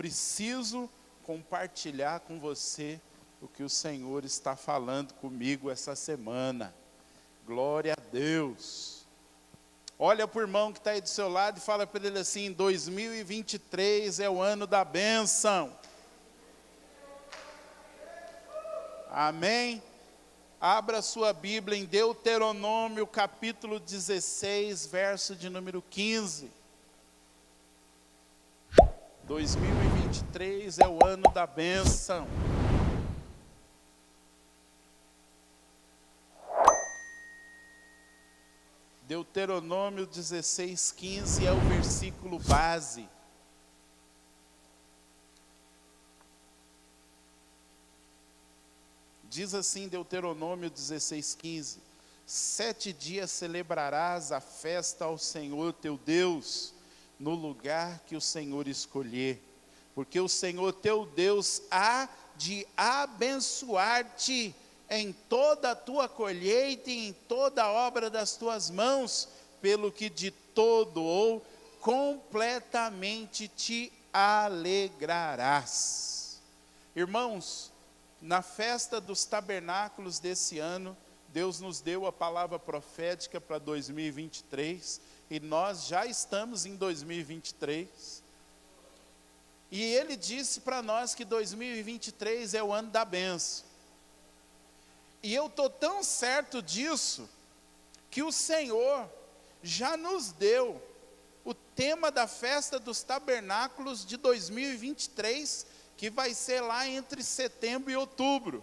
preciso compartilhar com você o que o Senhor está falando comigo essa semana. Glória a Deus. Olha para o irmão que está aí do seu lado e fala para ele assim: 2023 é o ano da bênção. Amém? Abra sua Bíblia em Deuteronômio capítulo 16, verso de número 15. 2023 é o ano da bênção. Deuteronômio 16, 15 é o versículo base. Diz assim Deuteronômio 16, 15: 7 dias celebrarás a festa ao Senhor teu Deus, no lugar que o Senhor escolher, porque o Senhor teu Deus há de abençoar-te em toda a tua colheita e em toda a obra das tuas mãos, pelo que de todo ou completamente te alegrarás. Irmãos, na festa dos tabernáculos desse ano, Deus nos deu a palavra profética para 2023, e nós já estamos em 2023, e Ele disse para nós que 2023 é o ano da bênção. E eu estou tão certo disso, que o Senhor já nos deu o tema da festa dos tabernáculos de 2023, que vai ser lá entre setembro e outubro.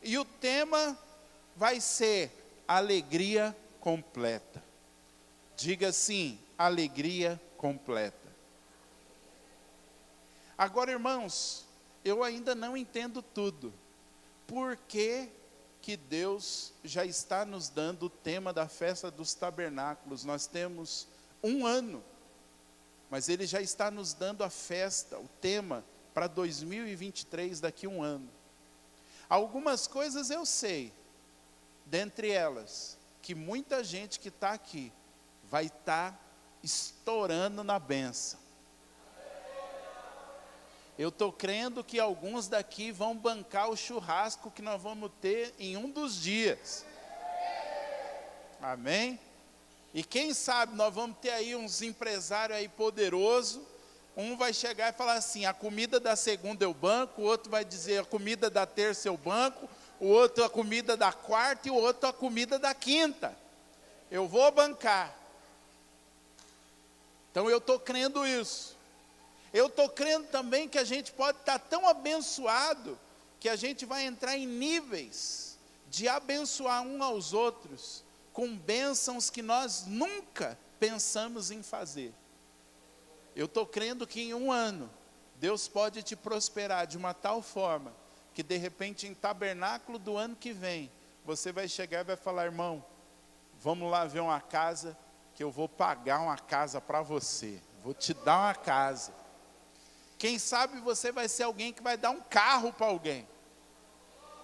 E o tema vai ser alegria completa. Diga assim: alegria completa. Agora, irmãos, eu ainda não entendo tudo. Por que Deus já está nos dando o tema da festa dos tabernáculos? Nós temos um ano, mas Ele já está nos dando a festa, o tema para 2023, daqui a um ano. Algumas coisas eu sei, dentre elas, que muita gente que está aqui vai estar estourando na bênção. Eu estou crendo que alguns daqui vão bancar o churrasco que nós vamos ter em um dos dias. Amém? E quem sabe nós vamos ter aí uns empresários aí poderosos. Um vai chegar e falar assim: a comida da segunda eu banco. O outro vai dizer: a comida da terça eu banco. O outro a comida da quarta. E o outro a comida da quinta. Eu vou bancar. Então eu estou crendo isso. Eu estou crendo também que a gente pode estar tão abençoado, que a gente vai entrar em níveis de abençoar um aos outros, com bênçãos que nós nunca pensamos em fazer. Eu estou crendo que em um ano, Deus pode te prosperar de uma tal forma, que de repente em tabernáculo do ano que vem, você vai chegar e vai falar: irmão, vamos lá ver uma casa, que eu vou pagar uma casa para você, vou te dar uma casa. Quem sabe você vai ser alguém que vai dar um carro para alguém.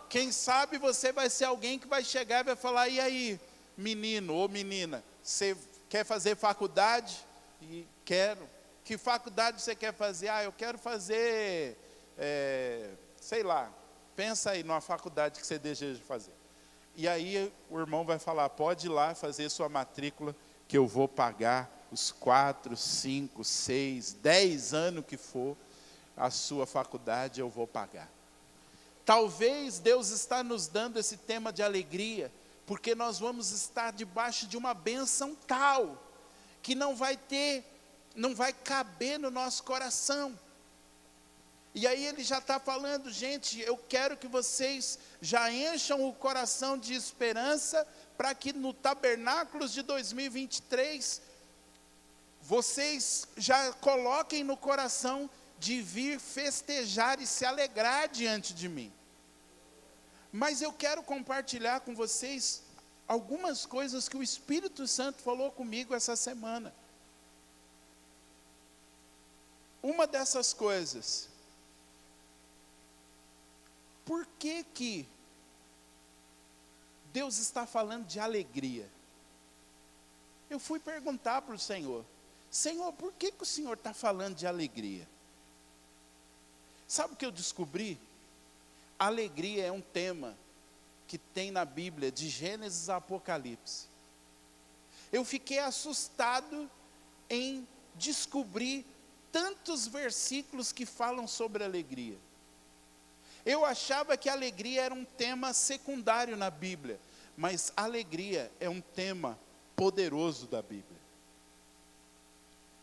Quem sabe você vai ser alguém que vai chegar e vai falar: e aí, menino ou menina, você quer fazer faculdade? E quero. Que faculdade você quer fazer? Ah, eu quero fazer, sei lá, pensa aí numa faculdade que você deseja fazer. E aí o irmão vai falar: pode ir lá fazer sua matrícula, que eu vou pagar os 4, 5, 6, 10 anos que for a sua faculdade, eu vou pagar. Talvez Deus está nos dando esse tema de alegria, porque nós vamos estar debaixo de uma bênção tal, que não vai caber no nosso coração. E aí Ele já está falando: gente, eu quero que vocês já encham o coração de esperança, para que no tabernáculos de 2023, vocês já coloquem no coração de vir festejar e se alegrar diante de mim. Mas eu quero compartilhar com vocês algumas coisas que o Espírito Santo falou comigo essa semana. Uma dessas coisas: por que Deus está falando de alegria? Eu fui perguntar para o Senhor: Senhor, por que o Senhor está falando de alegria? Sabe o que eu descobri? Alegria é um tema que tem na Bíblia, de Gênesis a Apocalipse. Eu fiquei assustado em descobrir tantos versículos que falam sobre alegria. Eu achava que alegria era um tema secundário na Bíblia, mas alegria é um tema poderoso da Bíblia.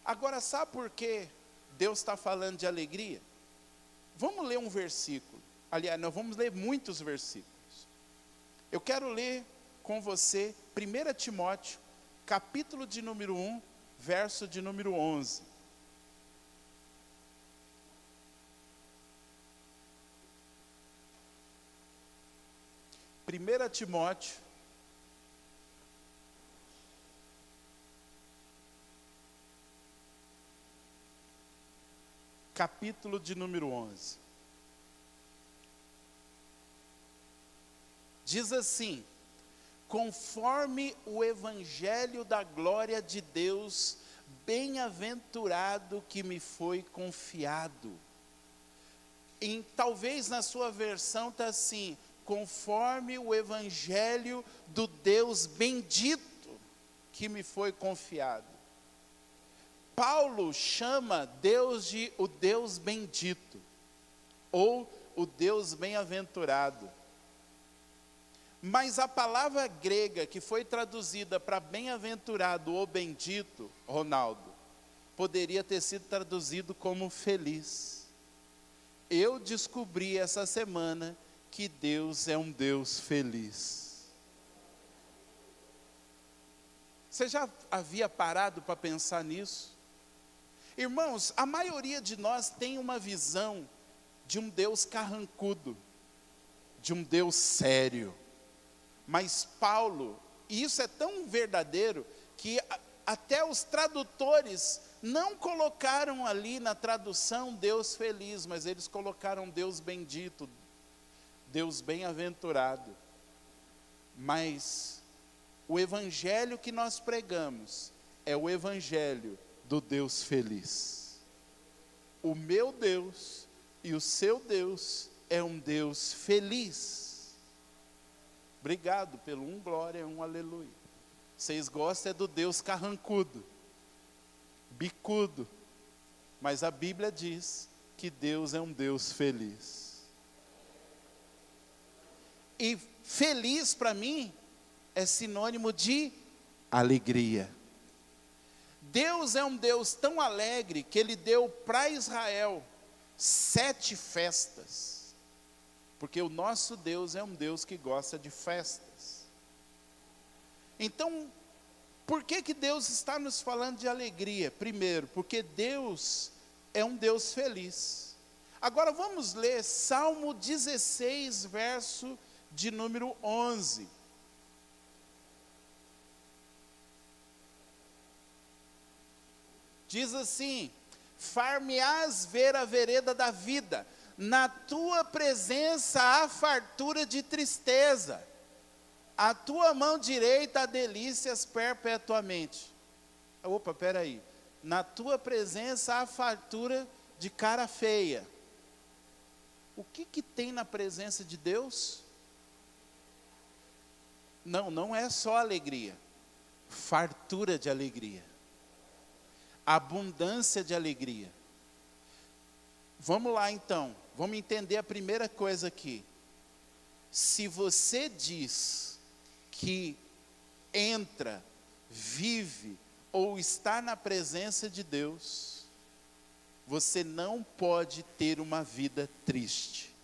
Agora, sabe por que Deus está falando de alegria? Vamos ler um versículo. Aliás, nós vamos ler muitos versículos. Eu quero ler com você 1 Timóteo, capítulo de número 1, verso de número 11. Primeira Timóteo, capítulo de número 11. Diz assim: conforme o evangelho da glória de Deus, bem-aventurado que me foi confiado. Talvez na sua versão está assim: conforme o evangelho do Deus bendito que me foi confiado. Paulo chama Deus de o Deus bendito, ou o Deus bem-aventurado. Mas a palavra grega que foi traduzida para bem-aventurado ou bendito, Ronaldo, poderia ter sido traduzido como feliz. Eu descobri essa semana que Deus é um Deus feliz. Você já havia parado para pensar nisso? Irmãos, a maioria de nós tem uma visão de um Deus carrancudo, de um Deus sério. Mas Paulo, e isso é tão verdadeiro, que até os tradutores não colocaram ali na tradução Deus feliz, mas eles colocaram Deus bendito, Deus bem-aventurado. Mas o evangelho que nós pregamos é o evangelho do Deus feliz. O meu Deus e o seu Deus é um Deus feliz. Obrigado pelo um glória, um aleluia. Vocês gostam é do Deus carrancudo, bicudo, mas a Bíblia diz que Deus é um Deus feliz. E feliz para mim é sinônimo de alegria. Deus é um Deus tão alegre que Ele deu para Israel 7 festas. Porque o nosso Deus é um Deus que gosta de festas. Então, por que Deus está nos falando de alegria? Primeiro, porque Deus é um Deus feliz. Agora vamos ler Salmo 16, verso de número 11. Diz assim: far-me-ás ver a vereda da vida, na tua presença há fartura de tristeza, a tua mão direita há delícias perpetuamente. Opa, peraí, na tua presença há fartura de cara feia. O que tem na presença de Deus? Não é só alegria, fartura de alegria, abundância de alegria. Vamos lá então, vamos entender a primeira coisa aqui. Se você diz que entra, vive ou está na presença de Deus, você não pode ter uma vida triste.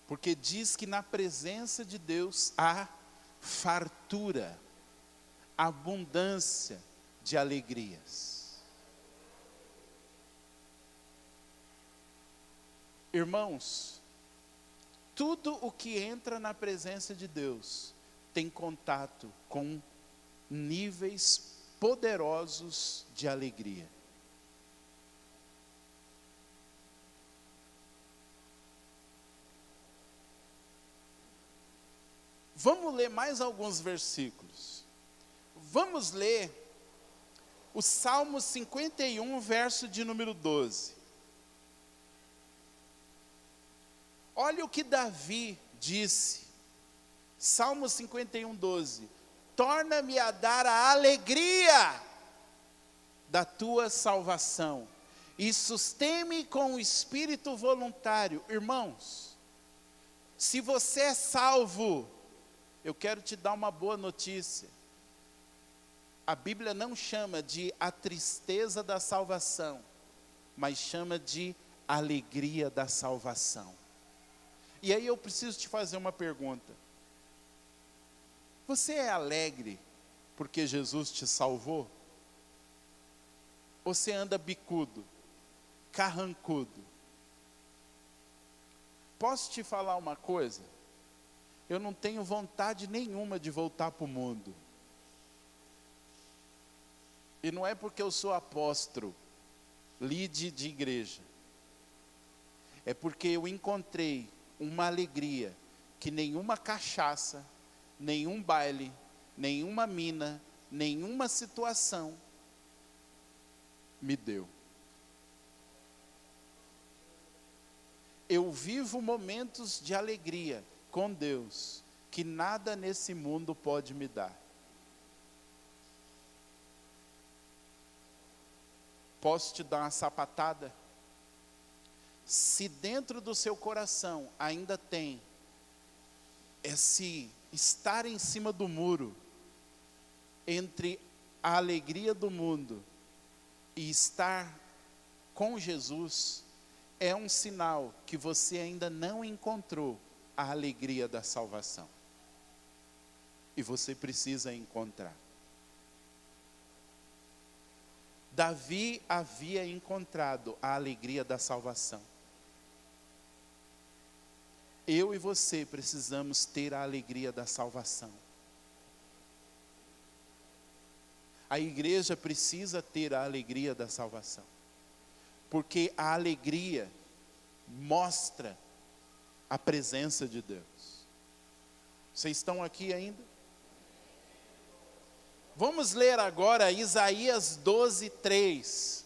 Porque diz que na presença de Deus há fartura, abundância de alegrias. Irmãos, tudo o que entra na presença de Deus tem contato com níveis poderosos de alegria. Vamos ler mais alguns versículos. Vamos ler o Salmo 51, verso de número 12. Olha o que Davi disse, Salmo 51, 12. Torna-me a dar a alegria da tua salvação, e sustém-me com o espírito voluntário. Irmãos, se você é salvo, eu quero te dar uma boa notícia. A Bíblia não chama de a tristeza da salvação, mas chama de alegria da salvação. E aí eu preciso te fazer uma pergunta. Você é alegre porque Jesus te salvou? Ou você anda bicudo, carrancudo? Posso te falar uma coisa? Eu não tenho vontade nenhuma de voltar para o mundo. E não é porque eu sou apóstolo, líder de igreja. É porque eu encontrei uma alegria que nenhuma cachaça, nenhum baile, nenhuma mina, nenhuma situação me deu. Eu vivo momentos de alegria com Deus que nada nesse mundo pode me dar. Posso te dar uma sapatada? Se dentro do seu coração ainda tem esse estar em cima do muro entre a alegria do mundo e estar com Jesus, é um sinal que você ainda não encontrou a alegria da salvação. E você precisa encontrar. Davi havia encontrado a alegria da salvação. Eu e você precisamos ter a alegria da salvação. A igreja precisa ter a alegria da salvação. Porque a alegria mostra a presença de Deus. Vocês estão aqui ainda? Vamos ler agora Isaías 12, 3.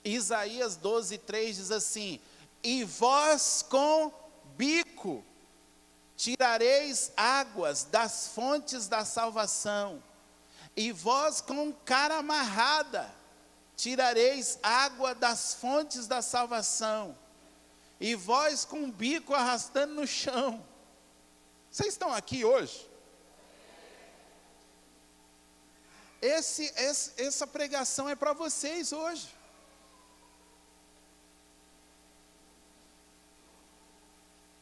Isaías 12, 3 diz assim: e vós com bico tirareis águas das fontes da salvação, e vós com cara amarrada tirareis água das fontes da salvação, e vós com o bico arrastando no chão. Vocês estão aqui hoje? Essa pregação é para vocês hoje.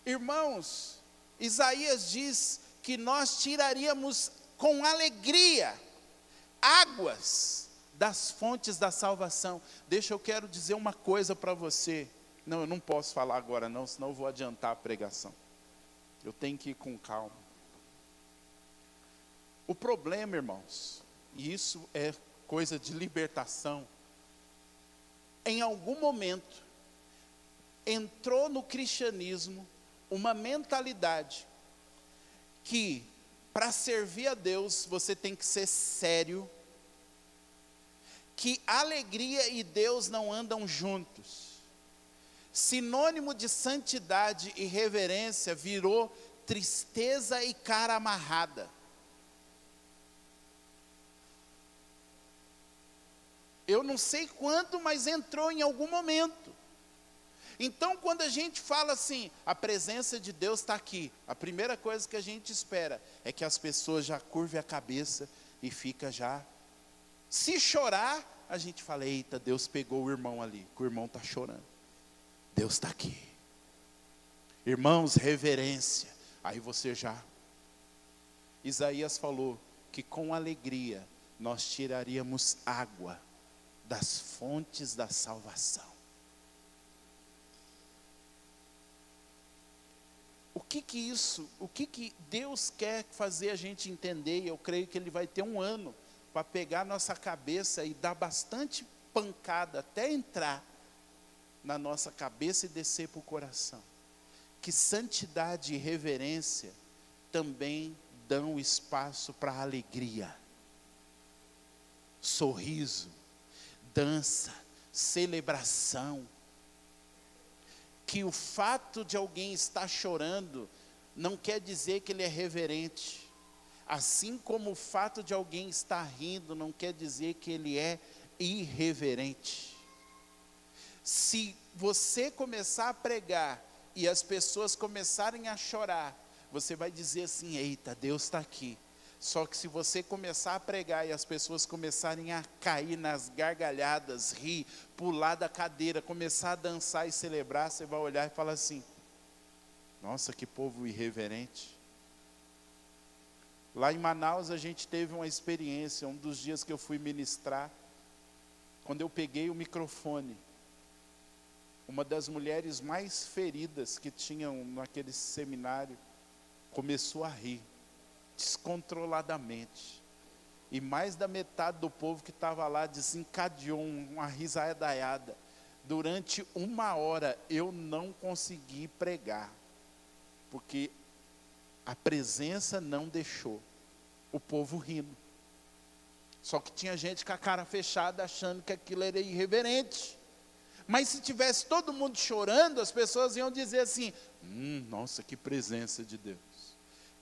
Irmãos, Isaías diz que nós tiraríamos com alegria águas das fontes da salvação. Eu quero dizer uma coisa para você. Não, eu não posso falar agora não, senão eu vou adiantar a pregação. Eu tenho que ir com calma. O problema, irmãos, e isso é coisa de libertação, em algum momento entrou no cristianismo uma mentalidade que para servir a Deus você tem que ser sério, que alegria e Deus não andam juntos. Sinônimo de santidade e reverência virou tristeza e cara amarrada. Eu não sei quando, mas entrou em algum momento. Então, quando a gente fala assim, a presença de Deus está aqui, a primeira coisa que a gente espera é que as pessoas já curvem a cabeça e fica já. Se chorar, a gente fala, eita, Deus pegou o irmão ali, que o irmão está chorando. Deus está aqui. Irmãos, reverência. Aí você já. Isaías falou que com alegria nós tiraríamos água das fontes da salvação. O que Deus quer fazer a gente entender? E eu creio que Ele vai ter um ano para pegar nossa cabeça e dar bastante pancada até entrar na nossa cabeça e descer para o coração. Que santidade e reverência também dão espaço para alegria, sorriso, dança, celebração. Que o fato de alguém estar chorando não quer dizer que ele é reverente. Assim como o fato de alguém estar rindo não quer dizer que ele é irreverente. Se você começar a pregar e as pessoas começarem a chorar, você vai dizer assim: eita, Deus está aqui. Só que se você começar a pregar e as pessoas começarem a cair nas gargalhadas, rir, pular da cadeira, começar a dançar e celebrar, você vai olhar e falar assim: nossa, que povo irreverente. Lá em Manaus a gente teve uma experiência, um dos dias que eu fui ministrar, quando eu peguei o microfone, uma das mulheres mais feridas que tinham naquele seminário, começou a rir, descontroladamente. E mais da metade do povo que estava lá desencadeou uma risadaiada. Durante 1 hora eu não consegui pregar, porque a presença não deixou, o povo rindo. Só que tinha gente com a cara fechada achando que aquilo era irreverente. Mas se tivesse todo mundo chorando, as pessoas iam dizer assim: nossa, que presença de Deus.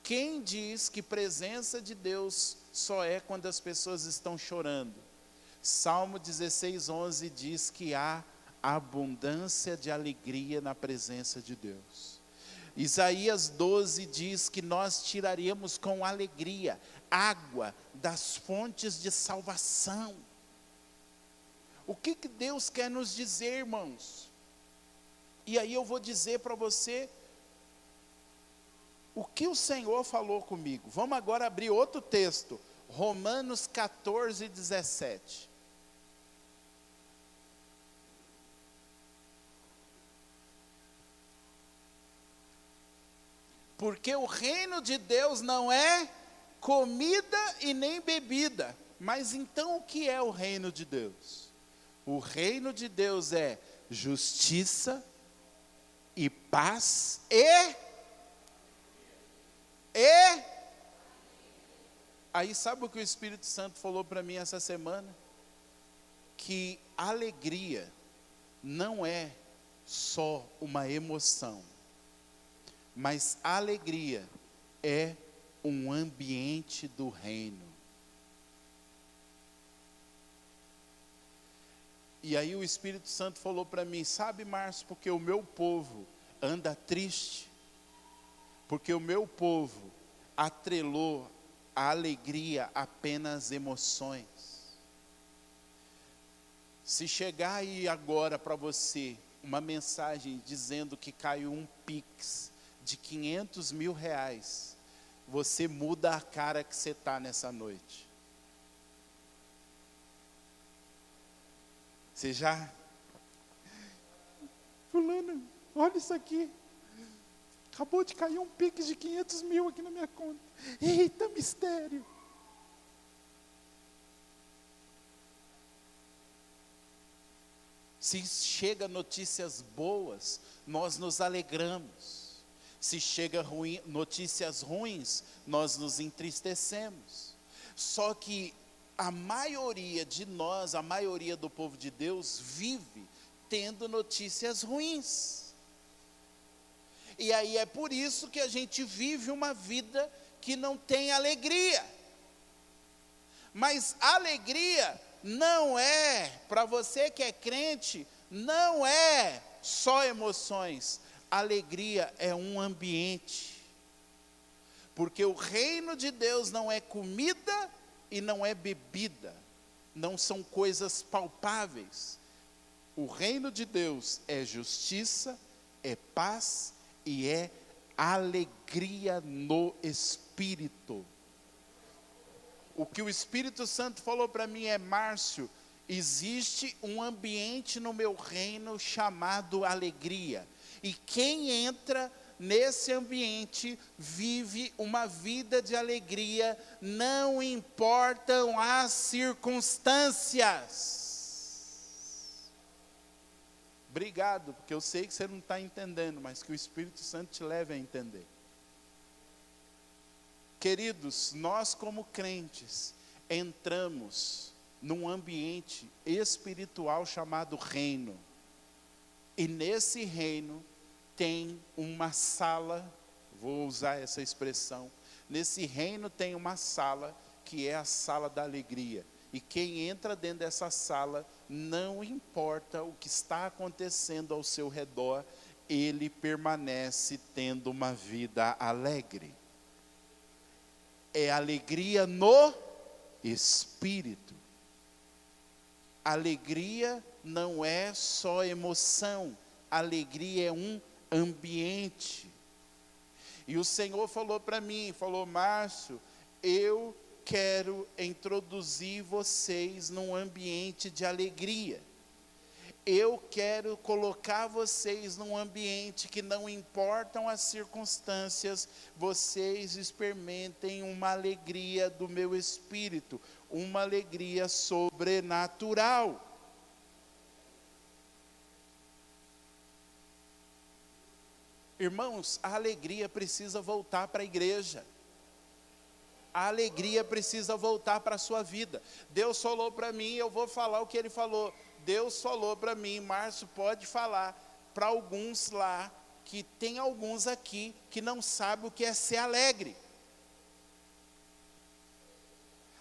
Quem diz que presença de Deus só é quando as pessoas estão chorando? Salmo 16:11 diz que há abundância de alegria na presença de Deus. Isaías 12 diz que nós tiraríamos com alegria água das fontes de salvação. O que Deus quer nos dizer, irmãos? E aí eu vou dizer para você o que o Senhor falou comigo. Vamos agora abrir outro texto, Romanos 14:17. Porque o reino de Deus não é comida e nem bebida. Mas então o que é o reino de Deus? O reino de Deus é justiça e paz Aí sabe o que o Espírito Santo falou para mim essa semana? Que alegria não é só uma emoção, mas alegria é um ambiente do reino. E aí o Espírito Santo falou para mim: sabe, Márcio, porque o meu povo anda triste, porque o meu povo atrelou a alegria apenas emoções. Se chegar aí agora para você uma mensagem dizendo que caiu um Pix de 500 mil reais, você muda a cara que você está nessa noite. Você já... Fulano, olha isso aqui. Acabou de cair um Pix de 500 mil aqui na minha conta. Eita, mistério. Se chega notícias boas, nós nos alegramos. Se chega notícias ruins, nós nos entristecemos. Só que a maioria de nós, a maioria do povo de Deus, vive tendo notícias ruins. E aí é por isso que a gente vive uma vida que não tem alegria. Mas alegria não é, para você que é crente, não é só emoções. Alegria é um ambiente. Porque o reino de Deus não é comida e não é bebida. Não são coisas palpáveis. O reino de Deus é justiça, é paz e é alegria no Espírito. O que o Espírito Santo falou para mim é: Márcio, existe um ambiente no meu reino chamado alegria. E quem entra nesse ambiente vive uma vida de alegria, não importam as circunstâncias. Obrigado, porque eu sei que você não está entendendo, mas que o Espírito Santo te leve a entender. Queridos, nós como crentes, entramos num ambiente espiritual chamado reino. E nesse reino tem uma sala, vou usar essa expressão, nesse reino tem uma sala que é a sala da alegria. E quem entra dentro dessa sala, não importa o que está acontecendo ao seu redor, ele permanece tendo uma vida alegre. É alegria no espírito. Alegria não é só emoção, alegria é um ambiente. E o Senhor falou para mim, falou: Márcio, eu quero introduzir vocês num ambiente de alegria. Eu quero colocar vocês num ambiente que não importam as circunstâncias, vocês experimentem uma alegria do meu espírito, uma alegria sobrenatural. Irmãos, a alegria precisa voltar para a igreja. A alegria precisa voltar para a sua vida. Deus falou para mim, eu vou falar o que Ele falou. Deus falou para mim, Márcio, pode falar para alguns lá, que tem alguns aqui que não sabem o que é ser alegre.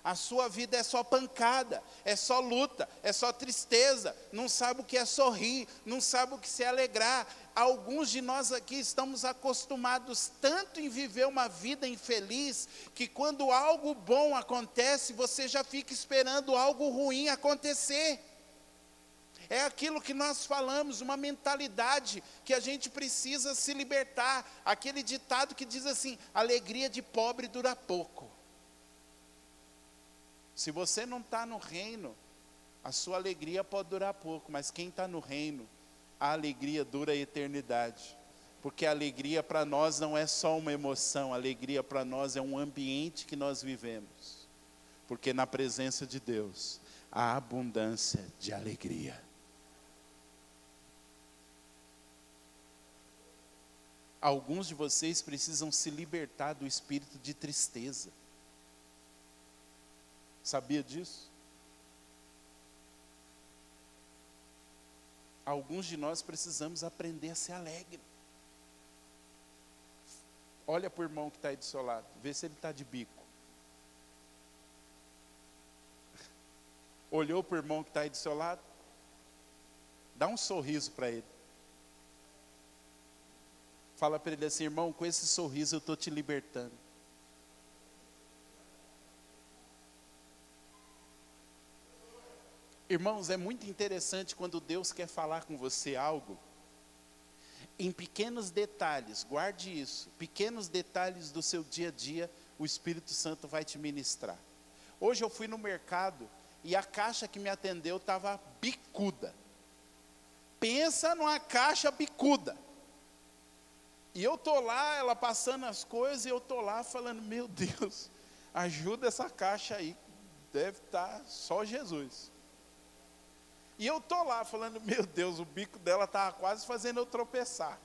A sua vida é só pancada, é só luta, é só tristeza, não sabe o que é sorrir, não sabe o que é se alegrar. Alguns de nós aqui estamos acostumados tanto em viver uma vida infeliz, que quando algo bom acontece, você já fica esperando algo ruim acontecer. É aquilo que nós falamos, uma mentalidade que a gente precisa se libertar. Aquele ditado que diz assim: alegria de pobre dura pouco. Se você não está no reino, a sua alegria pode durar pouco, mas quem está no reino, a alegria dura a eternidade. Porque a alegria para nós não é só uma emoção, a alegria para nós é um ambiente que nós vivemos. Porque na presença de Deus, há abundância de alegria. Alguns de vocês precisam se libertar do espírito de tristeza. Sabia disso? Alguns de nós precisamos aprender a ser alegre. Olha para o irmão que está aí do seu lado, vê se ele está de bico. Olhou para o irmão que está aí do seu lado? Dá um sorriso para ele. Fala para ele assim: irmão, com esse sorriso eu estou te libertando. Irmãos, é muito interessante quando Deus quer falar com você algo, em pequenos detalhes, guarde isso, pequenos detalhes do seu dia a dia, o Espírito Santo vai te ministrar. Hoje eu fui no mercado e a caixa que me atendeu estava bicuda. Pensa numa caixa bicuda. E eu estou lá, ela passando as coisas, e eu estou lá falando: meu Deus, ajuda essa caixa aí, deve estar só Jesus. E eu estou lá falando: meu Deus, o bico dela estava quase fazendo eu tropeçar.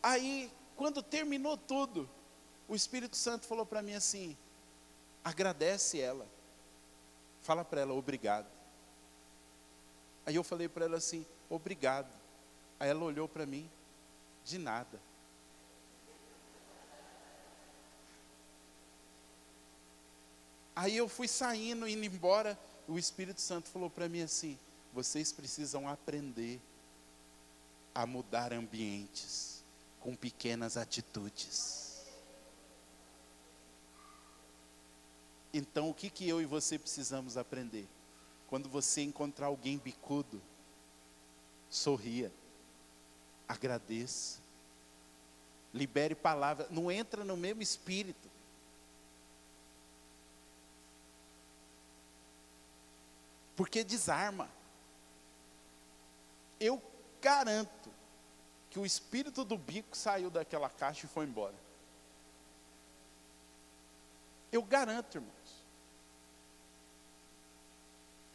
Aí, quando terminou tudo, o Espírito Santo falou para mim assim: agradece ela, fala para ela obrigado. Aí eu falei para ela assim: obrigado. Aí ela olhou para mim: de nada. Aí eu fui saindo, indo embora, o Espírito Santo falou para mim assim: vocês precisam aprender a mudar ambientes com pequenas atitudes. Então o que eu e você precisamos aprender? Quando você encontrar alguém bicudo, sorria, agradeça, libere palavra, não entra no mesmo espírito. Porque desarma. Eu garanto que o espírito do bico saiu daquela caixa e foi embora. Eu garanto, irmãos.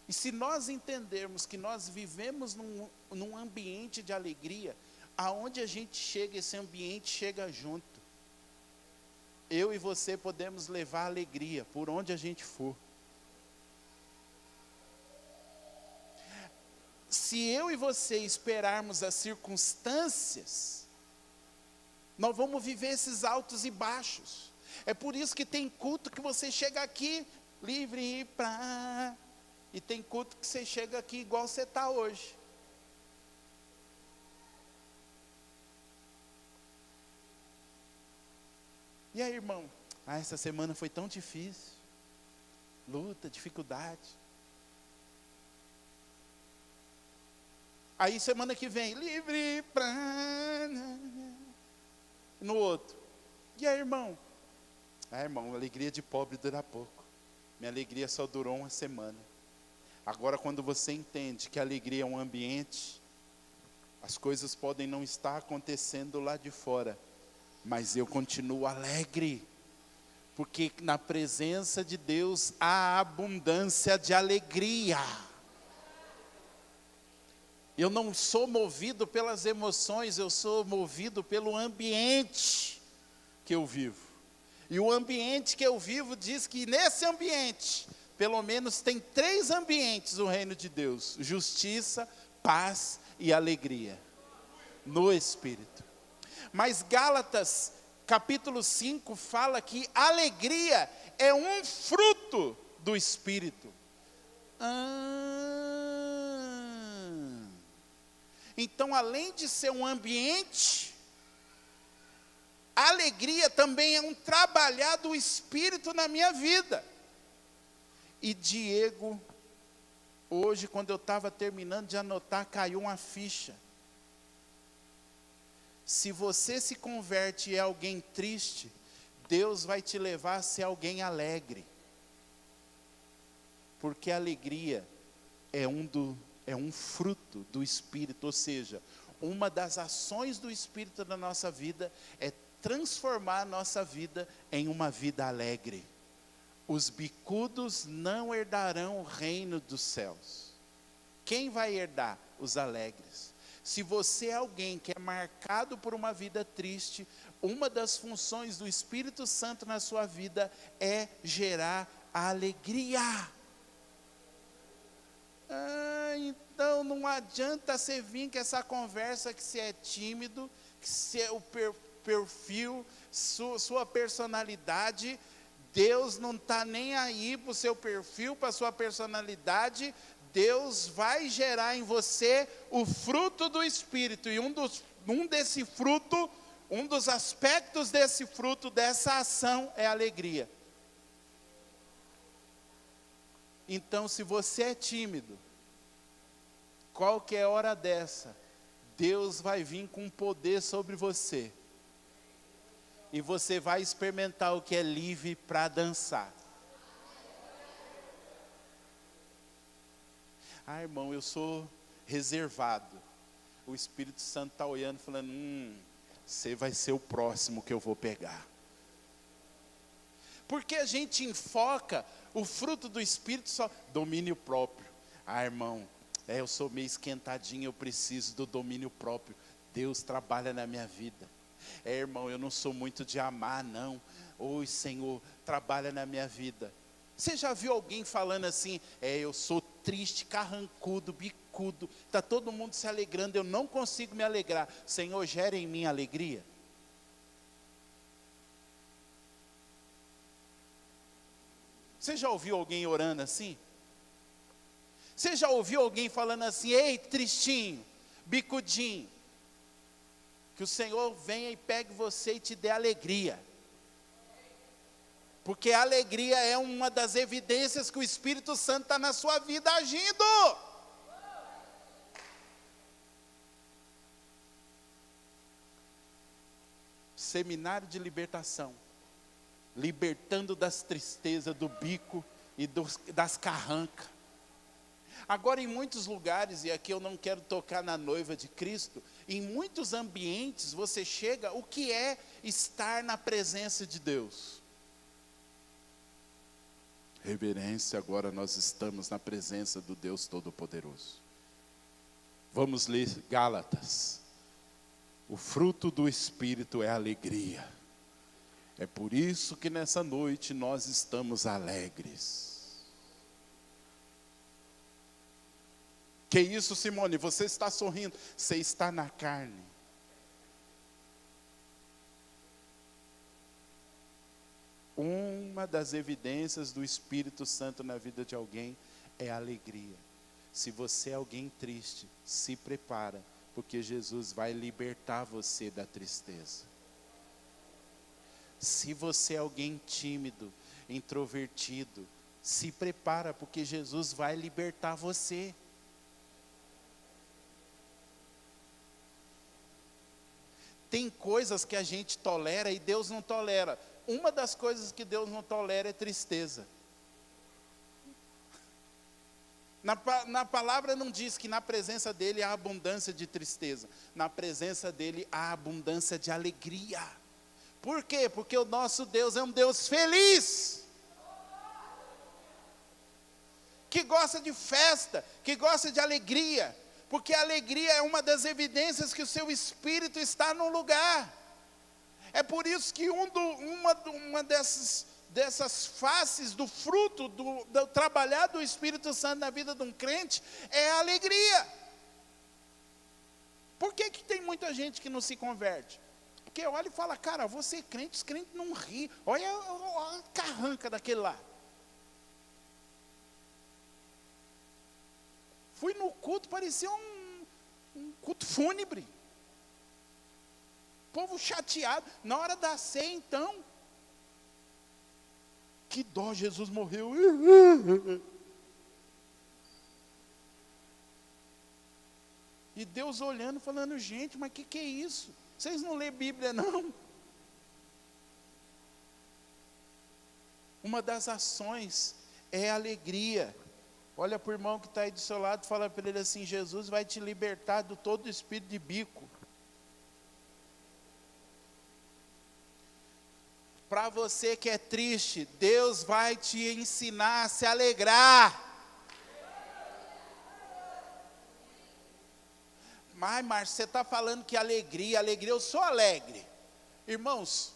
E se nós entendermos que nós vivemos num ambiente de alegria, aonde a gente chega, esse ambiente chega junto. eu e você podemos levar alegria por onde a gente for. Se eu e você esperarmos as circunstâncias, nós vamos viver esses altos e baixos. É por isso que tem culto que você chega aqui livre pra... E tem culto que você chega aqui igual você está hoje. E aí, irmão? Essa semana foi tão difícil. Luta, dificuldade. Aí semana que vem, livre pra... No outro. E aí, irmão? Irmão, alegria de pobre dura pouco. Minha alegria só durou uma semana. Agora, quando você entende que a alegria é um ambiente, as coisas podem não estar acontecendo lá de fora, mas eu continuo alegre, porque na presença de Deus há abundância de alegria. Eu não sou movido pelas emoções, eu sou movido pelo ambiente que eu vivo. E o ambiente que eu vivo diz que nesse ambiente, pelo menos tem 3 ambientes no reino de Deus: justiça, paz e alegria, no Espírito. Mas Gálatas, capítulo 5, fala que alegria é um fruto do Espírito. Então, além de ser um ambiente, a alegria também é um trabalhar do Espírito na minha vida. E Diego, hoje quando eu estava terminando de anotar, caiu uma ficha. Se você se converte em alguém triste, Deus vai te levar a ser alguém alegre. Porque a alegria é um fruto do Espírito, ou seja, uma das ações do Espírito na nossa vida é transformar a nossa vida em uma vida alegre. Os bicudos não herdarão o reino dos céus. Quem vai herdar? Os alegres. Se você é alguém que é marcado por uma vida triste, uma das funções do Espírito Santo na sua vida é gerar a alegria. Então não adianta você vir com essa conversa que você é tímido, que você, o perfil, sua personalidade, Deus não está nem aí para o seu perfil, para a sua personalidade. Deus vai gerar em você o fruto do Espírito, e um dos aspectos desse fruto, dessa ação, é a alegria. Então, se você é tímido, qualquer hora dessa, Deus vai vir com poder sobre você, e você vai experimentar o que é livre para dançar. Irmão, eu sou reservado. O Espírito Santo está olhando, falando, você vai ser o próximo que eu vou pegar. Porque a gente enfoca o fruto do Espírito só, domínio próprio. Irmão, eu sou meio esquentadinho, eu preciso do domínio próprio. Deus trabalha na minha vida. Irmão, eu não sou muito de amar, não. Oi, Senhor, trabalha na minha vida. Você já viu alguém falando assim, eu sou triste, carrancudo, bicudo, está todo mundo se alegrando, eu não consigo me alegrar. Senhor, gera em mim alegria. Você já ouviu alguém orando assim? Você já ouviu alguém falando assim, ei, tristinho, bicudinho, que o Senhor venha e pegue você e te dê alegria? Porque a alegria é uma das evidências que o Espírito Santo está na sua vida agindo. Seminário de libertação. Libertando das tristezas, do bico e das carrancas. Agora, em muitos lugares, e aqui eu não quero tocar na noiva de Cristo, em muitos ambientes você chega, o que é estar na presença de Deus? Reverência, agora nós estamos na presença do Deus Todo-Poderoso. Vamos ler Gálatas. O fruto do Espírito é alegria. É por isso que nessa noite nós estamos alegres. Que isso, Simone? Você está sorrindo? Você está na carne. Uma das evidências do Espírito Santo na vida de alguém é a alegria. Se você é alguém triste, se prepara, porque Jesus vai libertar você da tristeza. Se você é alguém tímido, introvertido, se prepara, porque Jesus vai libertar você. Tem coisas que a gente tolera e Deus não tolera. Uma das coisas que Deus não tolera é tristeza. Na palavra não diz que na presença dele há abundância de tristeza. Na presença dele há abundância de alegria. Por quê? Porque o nosso Deus é um Deus feliz. Que gosta de festa, que gosta de alegria. Porque a alegria é uma das evidências que o seu espírito está no lugar. É por isso que uma dessas faces do fruto do trabalhar do Espírito Santo na vida de um crente é a alegria. Por que tem muita gente que não se converte? Porque olha e fala, cara, você é crente, os crentes não riem. Olha a carranca daquele lá. Fui no culto, parecia um culto fúnebre. Povo chateado. Na hora da ceia, então, que dó, Jesus morreu. E Deus olhando, falando, gente, mas que é isso? Vocês não lêem Bíblia, não? Uma das ações é a alegria. Olha para o irmão que está aí do seu lado, fala para ele assim, Jesus vai te libertar do todo espírito de bico. Para você que é triste, Deus vai te ensinar a se alegrar. Mas, Márcio, você está falando que alegria, eu sou alegre. Irmãos,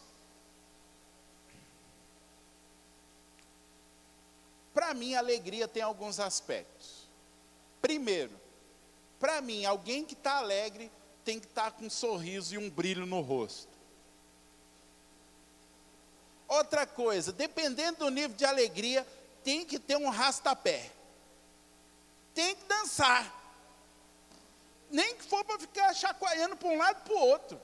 para mim, a alegria tem alguns aspectos. Primeiro, para mim, alguém que está alegre tem que estar com um sorriso e um brilho no rosto. Outra coisa, dependendo do nível de alegria, tem que ter um rastapé. Tem que dançar. Nem que for para ficar chacoalhando para um lado e para o outro.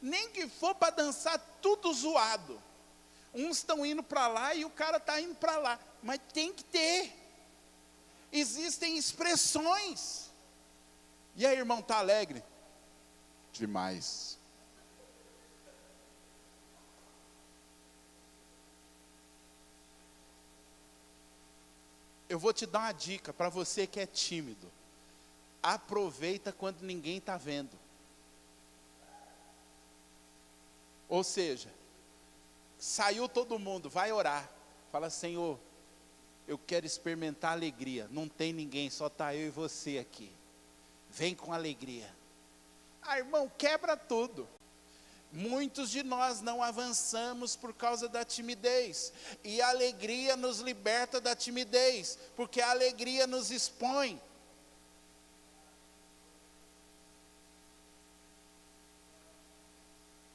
Nem que for para dançar tudo zoado. Uns estão indo para lá e o cara está indo para lá. Mas tem que ter. Existem expressões. E aí, irmão, está alegre? Demais. Eu vou te dar uma dica para você que é tímido. Aproveita quando ninguém está vendo. Ou seja, saiu todo mundo, vai orar. Fala, Senhor, eu quero experimentar alegria. Não tem ninguém, só está eu e você aqui. Vem com alegria. Ah, irmão, quebra tudo. Muitos de nós não avançamos por causa da timidez. E a alegria nos liberta da timidez. Porque a alegria nos expõe.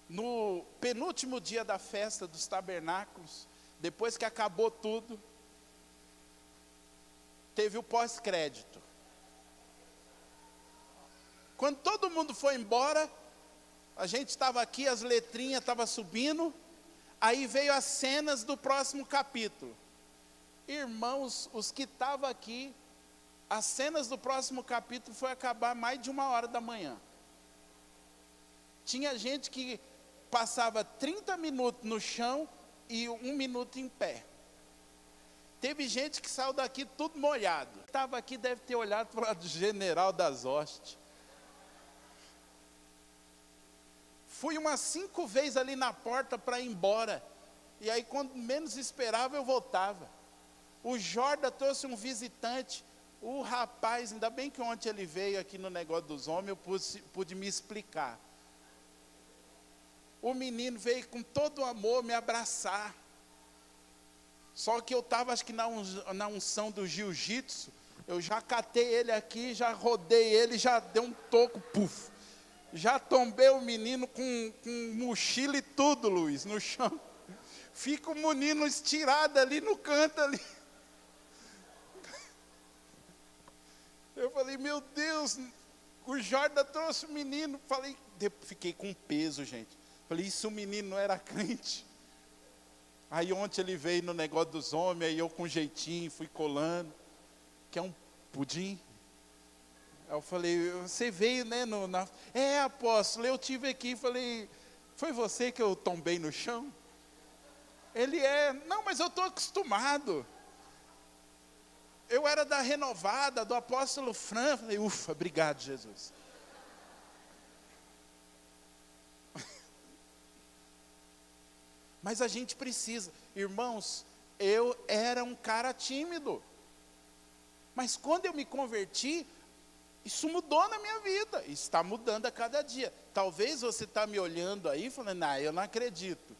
No penúltimo dia da festa dos tabernáculos, depois que acabou tudo, teve o pós-crédito. Quando todo mundo foi embora, a gente estava aqui, as letrinhas estavam subindo, aí veio as cenas do próximo capítulo. Irmãos, os que estavam aqui, as cenas do próximo capítulo foi acabar mais de 1h da manhã. Tinha gente que passava 30 minutos no chão e 1 minuto em pé. Teve gente que saiu daqui tudo molhado. Estava aqui, deve ter olhado para o lado do general das hostes. Fui umas 5 vezes ali na porta para ir embora. E aí, quando menos esperava, eu voltava. O Jorda trouxe um visitante. O rapaz, ainda bem que ontem ele veio aqui no negócio dos homens, eu pude me explicar. o menino veio com todo o amor me abraçar. Só que eu estava, acho que na unção do jiu-jitsu, eu já catei ele aqui, já rodei ele, já dei um toco, puf. Já tombei o menino com mochila e tudo, Luiz, no chão. Fica o menino estirado ali no canto ali. Eu falei, meu Deus, o Jordan trouxe o menino. Fiquei com peso, gente. Falei, isso o menino não era crente. Aí ontem ele veio no negócio dos homens, aí eu com jeitinho fui colando. Quer um pudim? Aí eu falei, você veio, né? Apóstolo, eu tive aqui. Falei, foi você que eu tombei no chão? Ele não, mas eu estou acostumado. Eu era da Renovada, do apóstolo Fran. Falei, ufa, obrigado, Jesus. Mas a gente precisa, irmãos, eu era um cara tímido. Mas quando eu me converti, isso mudou na minha vida. Está mudando a cada dia. Talvez você está me olhando aí falando, eu não acredito.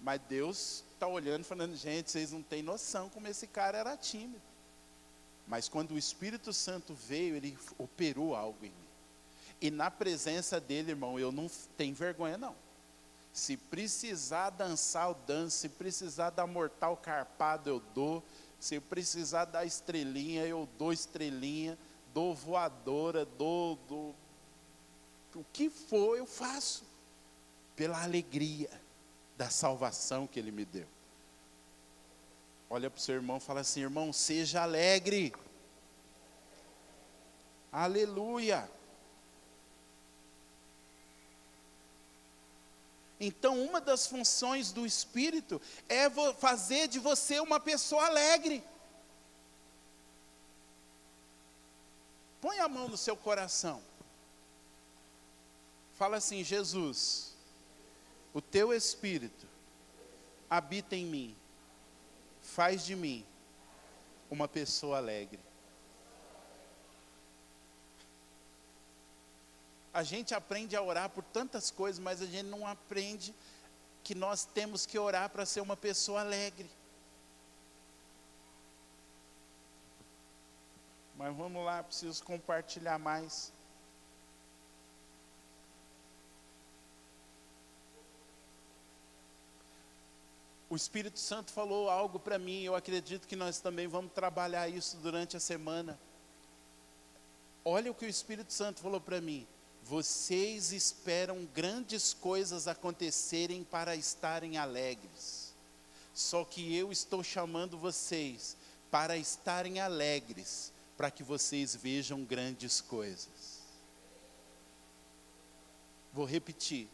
Mas Deus está olhando e falando, gente, vocês não têm noção como esse cara era tímido. Mas quando o Espírito Santo veio, ele operou algo em mim. E na presença dele, irmão, eu não tenho vergonha não. Se precisar dançar, eu danço. Se precisar dar mortal carpado, eu dou. Se precisar dar estrelinha, eu dou estrelinha. Dou voadora, dou o que for, eu faço. Pela alegria da salvação que ele me deu. Olha para o seu irmão e fala assim, irmão, seja alegre. Aleluia. Então, uma das funções do Espírito é fazer de você uma pessoa alegre. Põe a mão no seu coração. Fala assim, Jesus, o teu Espírito habita em mim. Faz de mim uma pessoa alegre. A gente aprende a orar por tantas coisas, mas a gente não aprende que nós temos que orar para ser uma pessoa alegre. Mas vamos lá, preciso compartilhar mais. O Espírito Santo falou algo para mim, eu acredito que nós também vamos trabalhar isso durante a semana. Olha o que o Espírito Santo falou para mim. Vocês esperam grandes coisas acontecerem para estarem alegres. Só que eu estou chamando vocês para estarem alegres, para que vocês vejam grandes coisas. Vou repetir.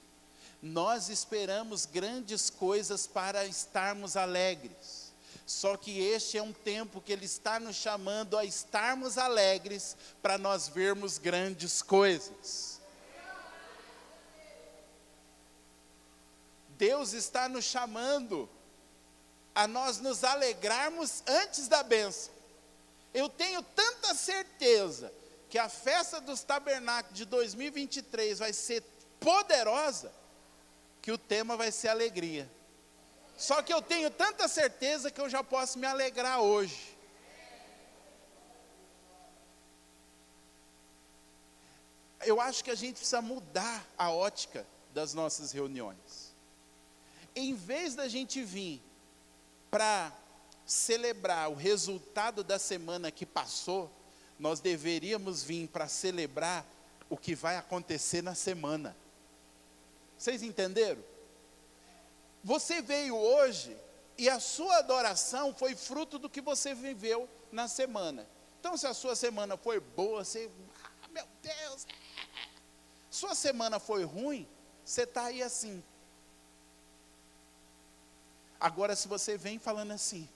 Nós esperamos grandes coisas para estarmos alegres. Só que este é um tempo que Ele está nos chamando a estarmos alegres para nós vermos grandes coisas. Deus está nos chamando a nós nos alegrarmos antes da bênção. Eu tenho tanta certeza que a festa dos tabernáculos de 2023 vai ser poderosa, que o tema vai ser alegria. Só que eu tenho tanta certeza que eu já posso me alegrar hoje. Eu acho que a gente precisa mudar a ótica das nossas reuniões. Em vez da gente vir para celebrar o resultado da semana que passou, nós deveríamos vir para celebrar o que vai acontecer na semana. Vocês entenderam? Você veio hoje e a sua adoração foi fruto do que você viveu na semana. Então, se a sua semana foi boa, você, meu Deus, sua semana foi ruim, você está aí assim. Agora, se você vem falando assim,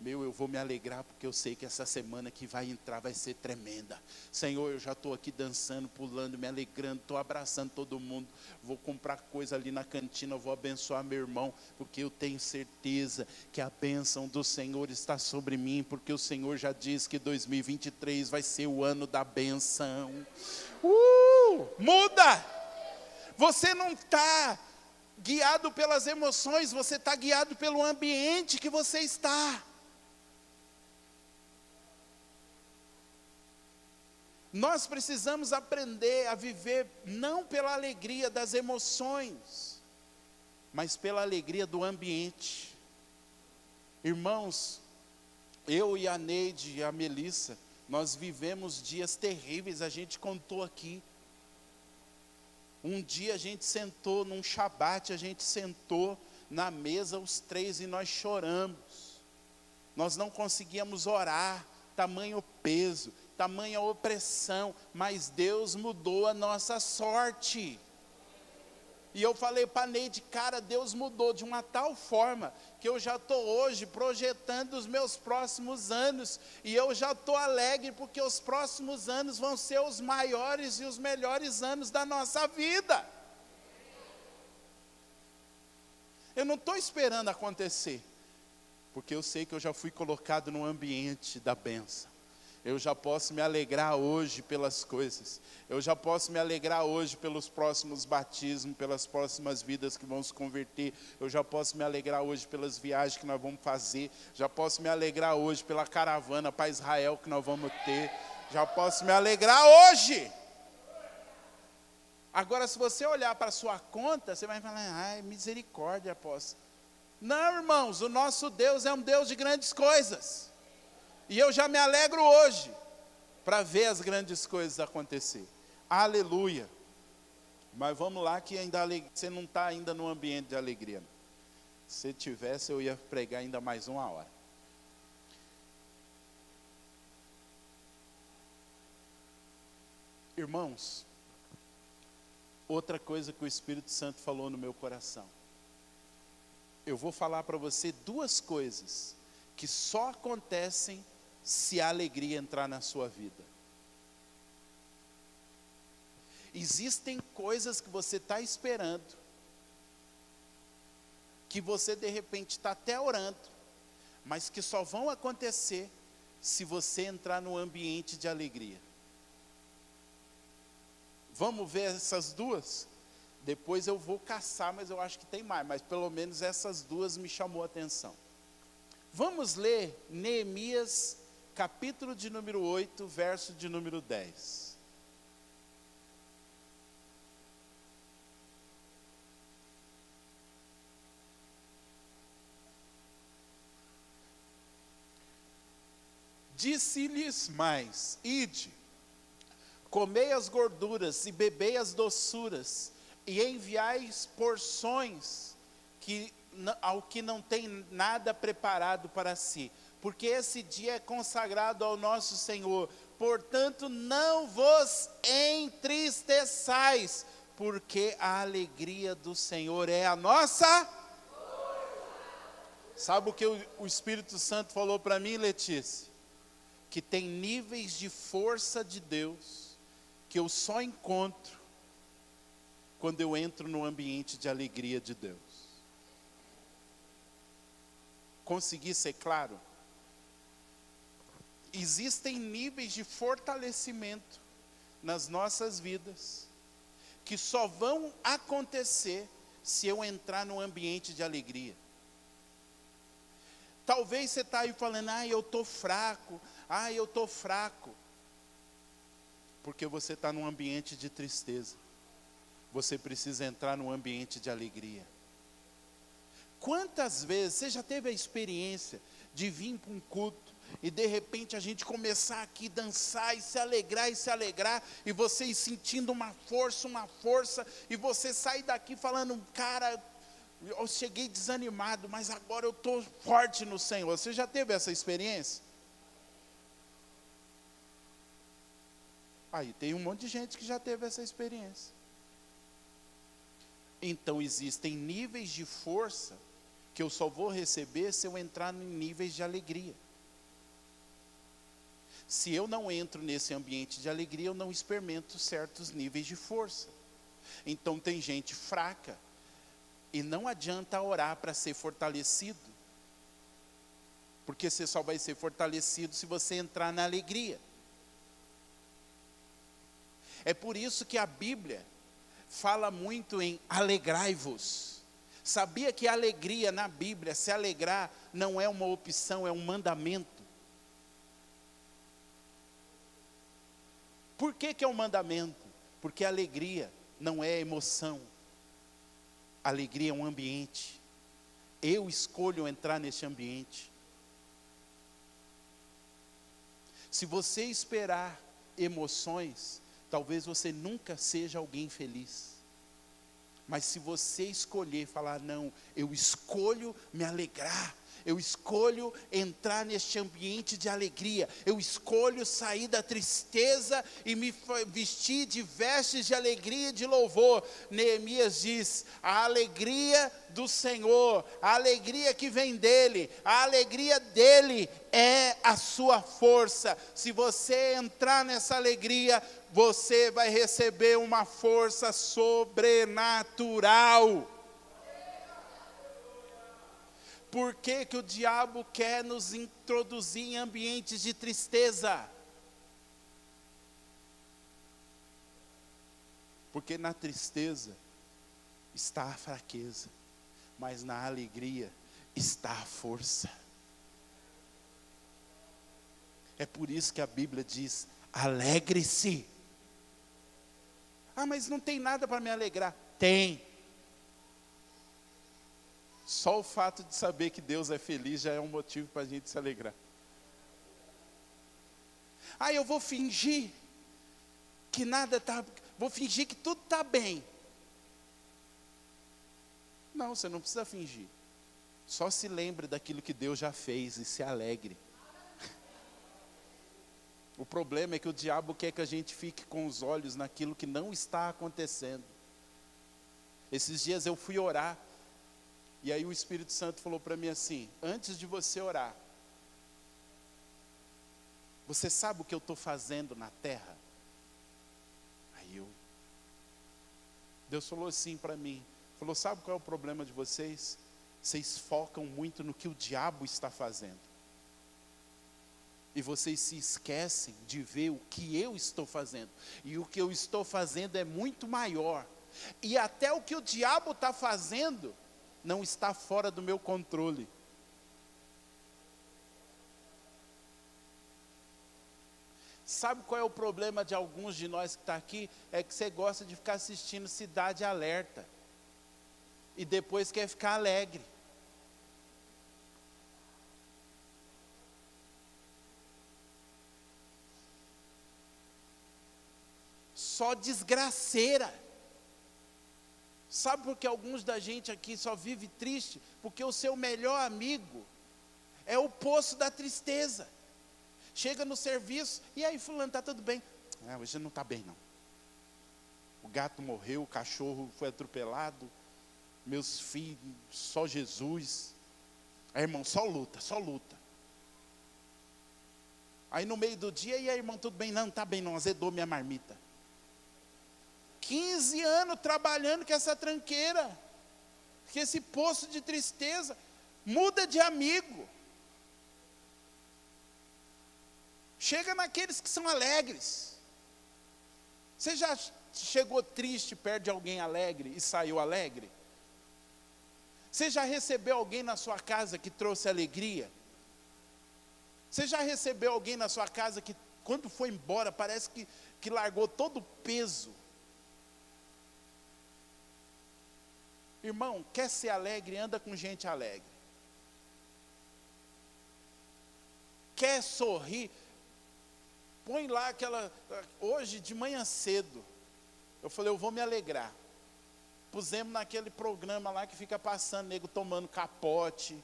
eu vou me alegrar porque eu sei que essa semana que vai entrar vai ser tremenda. Senhor, eu já estou aqui dançando, pulando, me alegrando, estou abraçando todo mundo. Vou comprar coisa ali na cantina, vou abençoar meu irmão, porque eu tenho certeza que a bênção do Senhor está sobre mim, porque o Senhor já disse que 2023 vai ser o ano da bênção. Muda! Você não está guiado pelas emoções, você está guiado pelo ambiente que você está. Nós precisamos aprender a viver não pela alegria das emoções, mas pela alegria do ambiente. Irmãos, eu e a Neide e a Melissa, nós vivemos dias terríveis, a gente contou aqui. Um dia a gente sentou num Shabat, a gente sentou na mesa os três e nós choramos. Nós não conseguíamos orar, tamanho peso, tamanha opressão, mas Deus mudou a nossa sorte. E eu falei para a Neide, cara, Deus mudou de uma tal forma, que eu já estou hoje projetando os meus próximos anos, e eu já estou alegre, porque os próximos anos vão ser os maiores e os melhores anos da nossa vida. Eu não estou esperando acontecer, porque eu sei que eu já fui colocado no ambiente da bênção. Eu já posso me alegrar hoje pelas coisas. Eu já posso me alegrar hoje pelos próximos batismos, pelas próximas vidas que vão se converter. Eu já posso me alegrar hoje pelas viagens que nós vamos fazer. Já posso me alegrar hoje pela caravana para Israel que nós vamos ter. Já posso me alegrar hoje. Agora, se você olhar para a sua conta, você vai falar, ai, misericórdia, apóstolo. Não, irmãos, o nosso Deus é um Deus de grandes coisas. E eu já me alegro hoje, para ver as grandes coisas acontecer. Aleluia. Mas vamos lá que ainda você não está ainda no ambiente de alegria. Se tivesse, eu ia pregar ainda mais 1 hora. Irmãos, outra coisa que o Espírito Santo falou no meu coração. Eu vou falar para você 2 coisas que só acontecem se a alegria entrar na sua vida. Existem coisas que você está esperando, que você de repente está até orando, mas que só vão acontecer se você entrar no ambiente de alegria. Vamos ver essas 2? Depois eu vou caçar, mas eu acho que tem mais, mas pelo menos essas 2 me chamou a atenção. Vamos ler Neemias, capítulo de número 8, verso de número 10. Disse-lhes mais: ide, comei as gorduras e bebei as doçuras, e enviai porções ao que não tem nada preparado para si, porque esse dia é consagrado ao nosso Senhor. Portanto, não vos entristeçais, porque a alegria do Senhor é a nossa força. Sabe o que o Espírito Santo falou para mim, Letícia? Que tem níveis de força de Deus que eu só encontro quando eu entro no ambiente de alegria de Deus. Consegui ser claro? Existem níveis de fortalecimento nas nossas vidas que só vão acontecer se eu entrar no ambiente de alegria. Talvez você está aí falando, eu estou fraco, eu estou fraco. Porque você está num ambiente de tristeza. Você precisa entrar num ambiente de alegria. Quantas vezes você já teve a experiência de vir para um culto e de repente a gente começar aqui a dançar e se alegrar, e você ir sentindo uma força, e você sair daqui falando, cara, eu cheguei desanimado, mas agora eu estou forte no Senhor. Você já teve essa experiência? Aí tem um monte de gente que já teve essa experiência. Então existem níveis de força que eu só vou receber se eu entrar em níveis de alegria. Se eu não entro nesse ambiente de alegria, eu não experimento certos níveis de força. Então tem gente fraca, e não adianta orar para ser fortalecido, porque você só vai ser fortalecido se você entrar na alegria. É por isso que a Bíblia fala muito em alegrai-vos. Sabia que a alegria na Bíblia, se alegrar, não é uma opção, é um mandamento. Por que é um mandamento? Porque a alegria não é emoção. A alegria é um ambiente. Eu escolho entrar nesse ambiente. Se você esperar emoções, talvez você nunca seja alguém feliz. Mas se você escolher falar, não, eu escolho me alegrar, eu escolho entrar neste ambiente de alegria, eu escolho sair da tristeza e me vestir de vestes de alegria e de louvor. Neemias diz, a alegria do Senhor, a alegria que vem dele, a alegria dele é a sua força. Se você entrar nessa alegria, você vai receber uma força sobrenatural. Por que que o diabo quer nos introduzir em ambientes de tristeza? Porque na tristeza está a fraqueza, mas na alegria está a força. É por isso que a Bíblia diz, alegre-se. Ah, mas não tem nada para me alegrar. Tem. Só o fato de saber que Deus é feliz já é um motivo para a gente se alegrar. Ah, eu vou fingir que nada está, vou fingir que tudo está bem. Não, você não precisa fingir. Só se lembre daquilo que Deus já fez e se alegre. O problema é que o diabo quer que a gente fique com os olhos naquilo que não está acontecendo. Esses dias eu fui orar. E aí o Espírito Santo falou para mim assim, antes de você orar, você sabe o que eu estou fazendo na terra? Deus falou assim para mim, falou, sabe qual é o problema de vocês? Vocês focam muito no que o diabo está fazendo. E vocês se esquecem de ver o que eu estou fazendo. E o que eu estou fazendo é muito maior. E até o que o diabo está fazendo não está fora do meu controle. Sabe qual é o problema de alguns de nós que está aqui? É que você gosta de ficar assistindo Cidade Alerta. E depois quer ficar alegre. Só desgraceira. Sabe por que alguns da gente aqui só vive triste? Porque o seu melhor amigo é o poço da tristeza. Chega no serviço, e aí fulano, está tudo bem? Hoje não está bem não. O gato morreu, o cachorro foi atropelado, meus filhos, só Jesus. Aí irmão, só luta, só luta. Aí no meio do dia, e aí irmão, tudo bem? Não está bem não, azedou minha marmita. 15 anos trabalhando com essa tranqueira, com esse poço de tristeza. Muda de amigo. Chega naqueles que são alegres. Você já chegou triste perto de alguém alegre e saiu alegre? Você já recebeu alguém na sua casa que trouxe alegria? Você já recebeu alguém na sua casa que quando foi embora parece que largou todo o peso? Irmão, quer ser alegre, anda com gente alegre. Quer sorrir, põe lá aquela... Hoje, de manhã cedo, eu falei, eu vou me alegrar. Pusemos naquele programa lá que fica passando, nego tomando capote.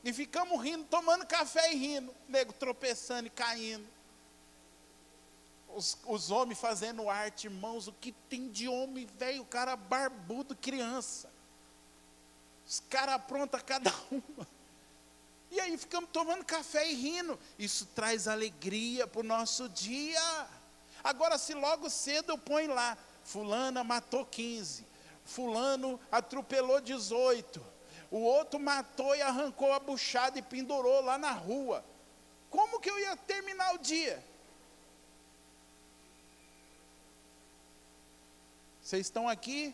E ficamos rindo, tomando café e rindo. Nego tropeçando e caindo. Os homens fazendo arte, irmãos, o que tem de homem velho, o cara barbudo, criança. Os caras aprontam cada uma. E aí ficamos tomando café e rindo. Isso traz alegria para o nosso dia. Agora, se logo cedo eu ponho lá, fulana matou 15, fulano atropelou 18, o outro matou e arrancou a buchada e pendurou lá na rua. Como que eu ia terminar o dia? Vocês estão aqui?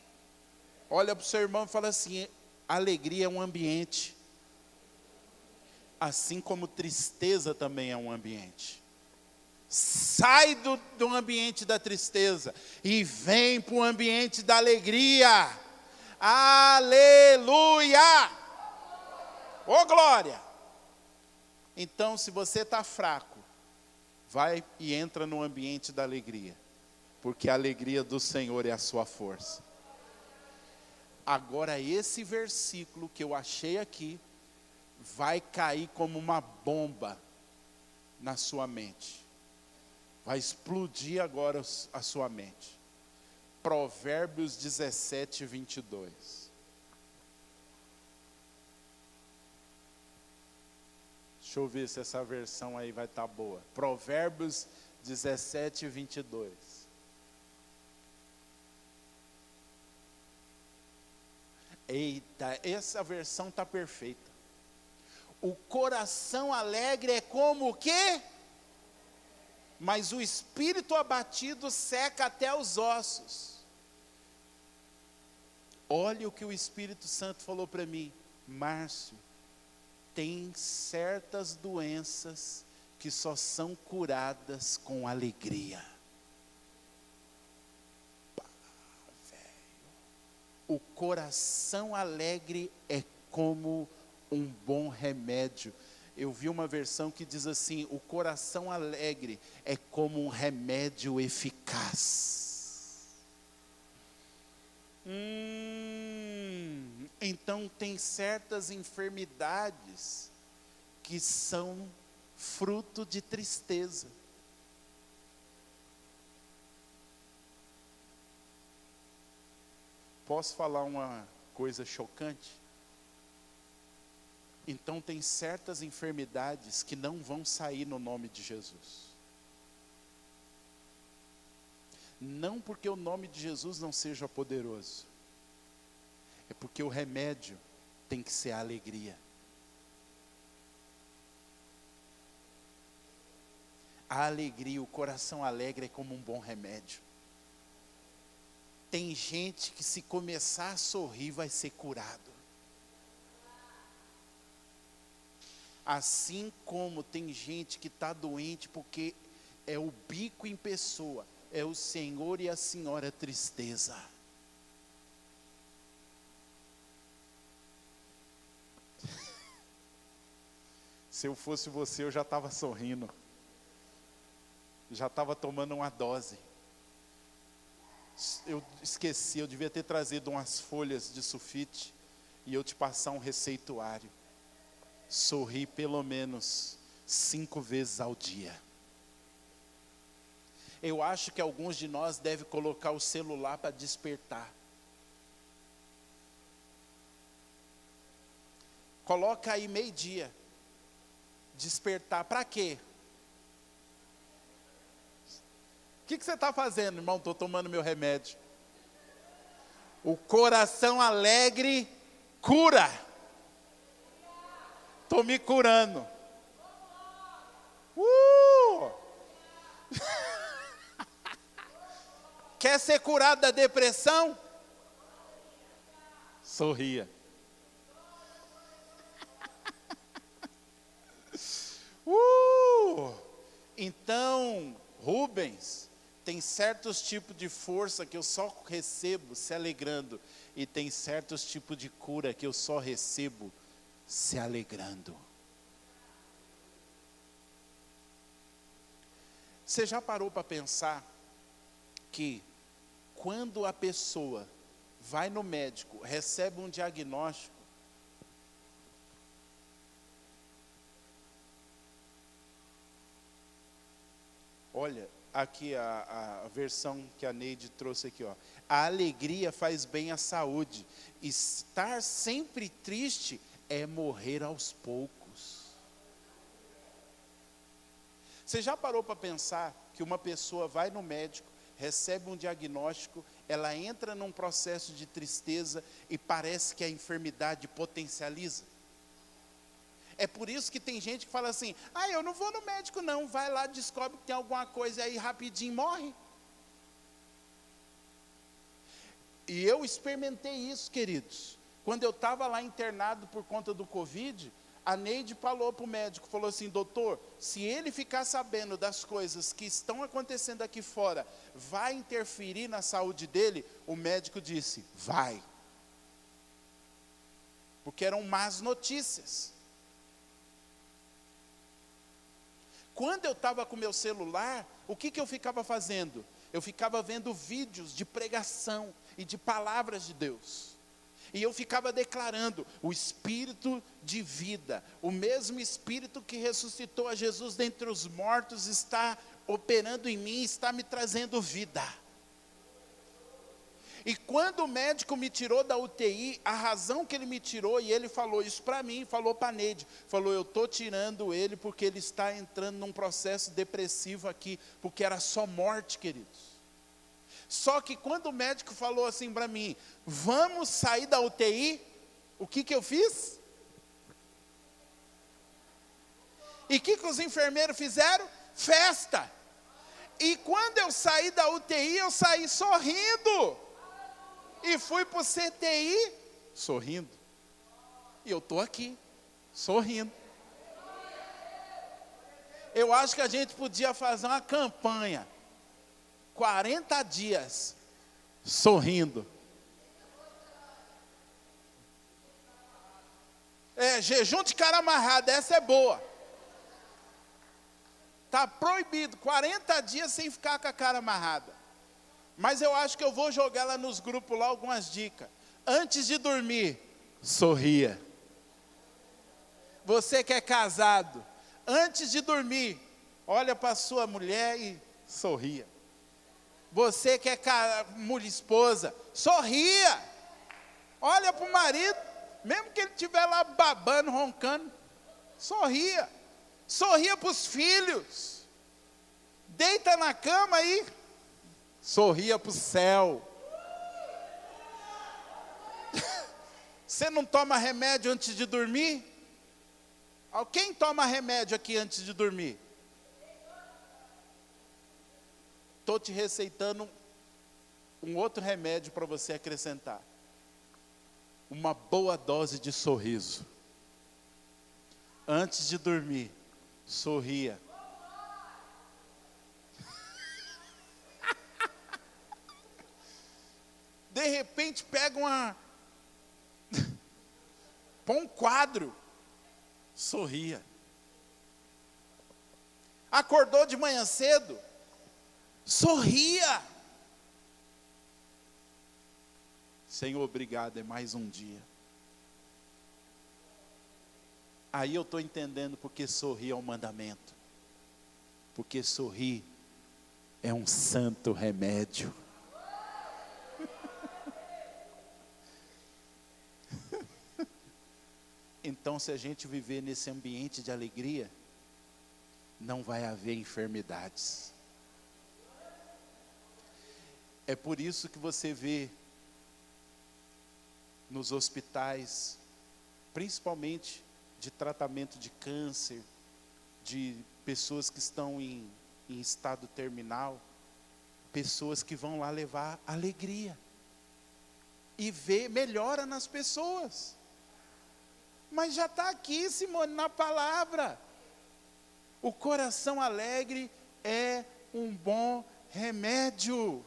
Olha para o seu irmão e fala assim: alegria é um ambiente, assim como tristeza também é um ambiente. Sai do ambiente da tristeza e vem para o ambiente da alegria. Aleluia! Ô glória! Então, se você está fraco, vai e entra no ambiente da alegria, porque a alegria do Senhor é a sua força. Agora, esse versículo que eu achei aqui, vai cair como uma bomba na sua mente. Vai explodir agora a sua mente. Provérbios 17, 22. Deixa eu ver se essa versão aí vai estar boa. Provérbios 17, 22. Eita, essa versão está perfeita. O coração alegre é como o quê? Mas o espírito abatido seca até os ossos. Olha o que o Espírito Santo falou para mim. Márcio, tem certas doenças que só são curadas com alegria. O coração alegre é como um bom remédio. Eu vi uma versão que diz assim: o coração alegre é como um remédio eficaz. Então tem certas enfermidades que são fruto de tristeza. Posso falar uma coisa chocante? Então tem certas enfermidades que não vão sair no nome de Jesus. Não porque o nome de Jesus não seja poderoso. É porque o remédio tem que ser a alegria. A alegria, o coração alegre é como um bom remédio. Tem gente que se começar a sorrir vai ser curado. Assim como tem gente que está doente porque é o bico em pessoa, é o Senhor e a Senhora tristeza. Se eu fosse você, eu já estava sorrindo. Já estava tomando uma dose. Eu esqueci, eu devia ter trazido umas folhas de sulfite e eu te passar um receituário. Sorri pelo menos 5 vezes ao dia. Eu acho que alguns de nós devem colocar o celular para despertar. Coloca aí 12:00. Despertar para quê? O que você está fazendo, irmão? Estou tomando meu remédio. O coração alegre cura. Estou me curando. Quer ser curado da depressão? Sorria. Então, Rubens, tem certos tipos de força que eu só recebo se alegrando, e tem certos tipos de cura que eu só recebo se alegrando. Você já parou para pensar que quando a pessoa vai no médico, recebe um diagnóstico, olha, aqui a versão que a Neide trouxe aqui, ó. A alegria faz bem à saúde. Estar sempre triste é morrer aos poucos. Você já parou para pensar que uma pessoa vai no médico, recebe um diagnóstico, ela entra num processo de tristeza e parece que a enfermidade potencializa? É por isso que tem gente que fala assim: eu não vou no médico não, vai lá, descobre que tem alguma coisa aí, rapidinho morre. E eu experimentei isso, queridos. Quando eu estava lá internado por conta do Covid, a Neide falou para o médico, falou assim: doutor, se ele ficar sabendo das coisas que estão acontecendo aqui fora, vai interferir na saúde dele? O médico disse: vai. Porque eram más notícias. Quando eu estava com meu celular, o que eu ficava fazendo? Eu ficava vendo vídeos de pregação e de palavras de Deus. E eu ficava declarando: o Espírito de vida, o mesmo Espírito que ressuscitou a Jesus dentre os mortos, está operando em mim, está me trazendo vida. E quando o médico me tirou da UTI, a razão que ele me tirou, e ele falou isso para mim, falou para a Neide, falou: eu estou tirando ele porque ele está entrando num processo depressivo aqui, porque era só morte, queridos. Só que quando o médico falou assim para mim: vamos sair da UTI, o que eu fiz? E o que os enfermeiros fizeram? Festa. E quando eu saí da UTI, eu saí sorrindo. E fui para o CTI, sorrindo. E eu estou aqui, sorrindo. Eu acho que a gente podia fazer uma campanha. 40 dias, sorrindo. Jejum de cara amarrada, essa é boa. Está proibido, 40 dias sem ficar com a cara amarrada. Mas eu acho que eu vou jogar lá nos grupos lá algumas dicas. Antes de dormir, sorria. Você que é casado, antes de dormir, olha para sua mulher e sorria. Você que é esposa, sorria. Olha para o marido, mesmo que ele estiver lá babando, roncando, sorria. Sorria para os filhos. Deita na cama aí, sorria para o céu. Você não toma remédio antes de dormir? Quem toma remédio aqui antes de dormir? Estou te receitando um outro remédio para você acrescentar. Uma boa dose de sorriso. Antes de dormir, sorria. De repente pega põe um quadro, sorria. Acordou de manhã cedo, sorria. Senhor, obrigado, é mais um dia. Aí eu estou entendendo porque sorrir é um mandamento. Porque sorrir é um santo remédio. Então, se a gente viver nesse ambiente de alegria, não vai haver enfermidades. É por isso que você vê nos hospitais, principalmente de tratamento de câncer, de pessoas que estão em estado terminal, pessoas que vão lá levar alegria. E melhora nas pessoas. Mas já está aqui, Simone, na palavra. O coração alegre é um bom remédio.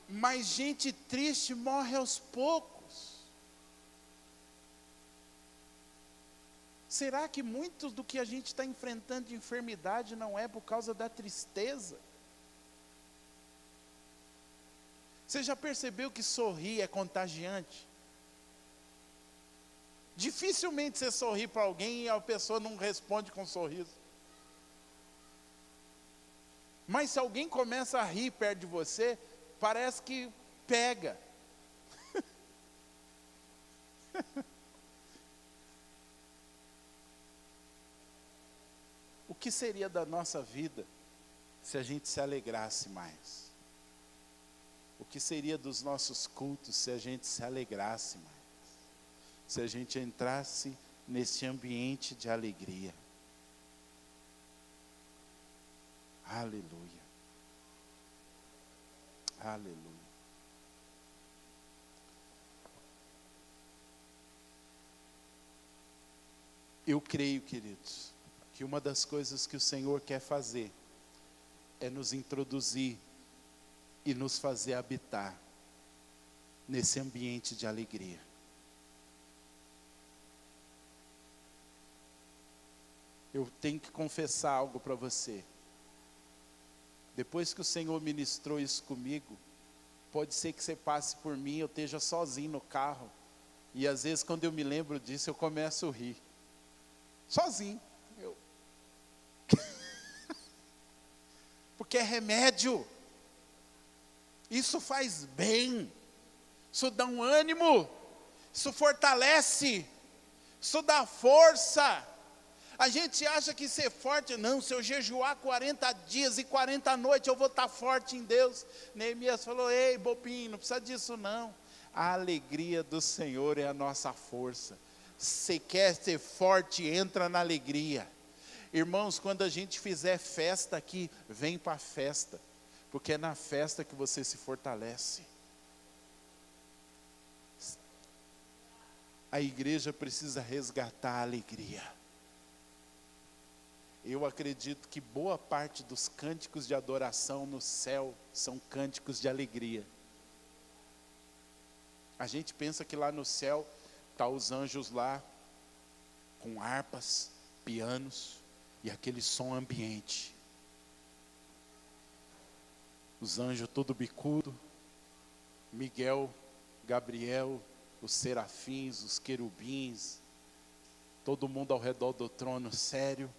Mas gente triste morre aos poucos. Será que muito do que a gente está enfrentando de enfermidade não é por causa da tristeza? Você já percebeu que sorrir é contagiante? Dificilmente você sorri para alguém e a pessoa não responde com um sorriso. Mas se alguém começa a rir perto de você, parece que pega. O que seria da nossa vida se a gente se alegrasse mais? O que seria dos nossos cultos se a gente se alegrasse mais? Se a gente entrasse nesse ambiente de alegria. Aleluia. Aleluia. Eu creio, queridos, que uma das coisas que o Senhor quer fazer é nos introduzir e nos fazer habitar nesse ambiente de alegria. Eu tenho que confessar algo para você. Depois que o Senhor ministrou isso comigo, pode ser que você passe por mim, eu esteja sozinho no carro, e às vezes quando eu me lembro disso, eu começo a rir. Sozinho. Porque é remédio. Isso faz bem. Isso dá um ânimo. Isso fortalece. Isso dá força. A gente acha que ser forte, não, se eu jejuar 40 dias e 40 noites, eu vou estar forte em Deus. Neemias falou, ei, bobinho, não precisa disso não. A alegria do Senhor é a nossa força. Se quer ser forte, entra na alegria. Irmãos, quando a gente fizer festa aqui, vem para a festa. Porque é na festa que você se fortalece. A igreja precisa resgatar a alegria. Eu acredito que boa parte dos cânticos de adoração no céu são cânticos de alegria. A gente pensa que lá no céu tá os anjos lá com harpas, pianos e aquele som ambiente. Os anjos todo bicudo, Miguel, Gabriel, os serafins, os querubins, todo mundo ao redor do trono sério.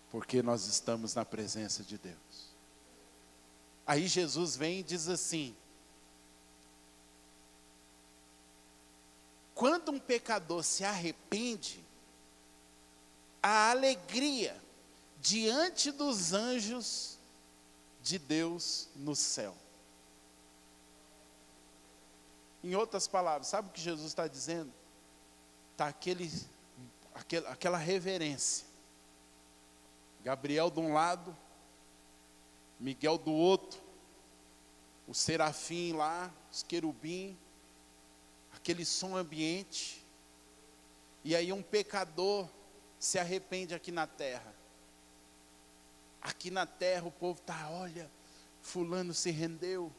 Porque nós estamos na presença de Deus. Aí Jesus vem e diz assim: quando um pecador se arrepende, a alegria diante dos anjos de Deus no céu. Em outras palavras, sabe o que Jesus está dizendo? Está aquela reverência. Gabriel de um lado, Miguel do outro, o serafim lá, os querubim, aquele som ambiente. E aí um pecador se arrepende aqui na terra. Aqui na terra o povo está, olha, fulano se rendeu.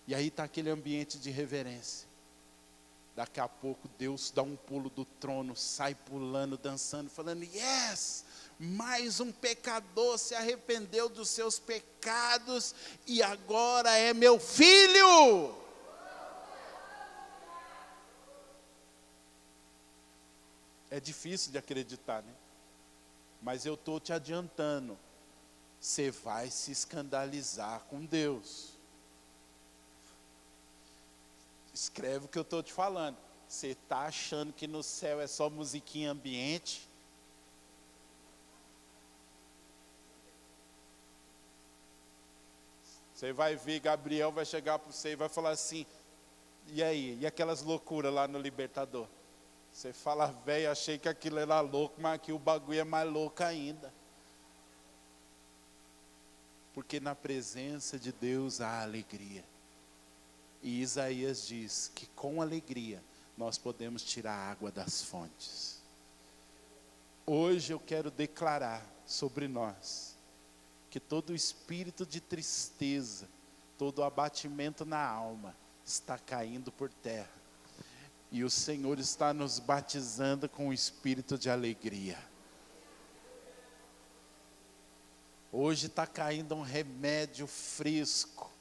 E aí está aquele ambiente de reverência. Daqui a pouco Deus dá um pulo do trono, sai pulando, dançando, falando, yes! Mais um pecador se arrependeu dos seus pecados e agora é meu filho. É difícil de acreditar, né? Mas eu estou te adiantando. Você vai se escandalizar com Deus. Escreve o que eu estou te falando. Você está achando que no céu é só musiquinha ambiente? Você vai ver, Gabriel vai chegar para você e vai falar assim, e aí? E aquelas loucuras lá no Libertador? Você fala, velho, achei que aquilo era louco, mas aqui o bagulho é mais louco ainda. Porque na presença de Deus há alegria. E Isaías diz que com alegria nós podemos tirar a água das fontes. Hoje eu quero declarar sobre nós que todo espírito de tristeza, todo abatimento na alma está caindo por terra. E o Senhor está nos batizando com o espírito de alegria. Hoje está caindo um remédio fresco,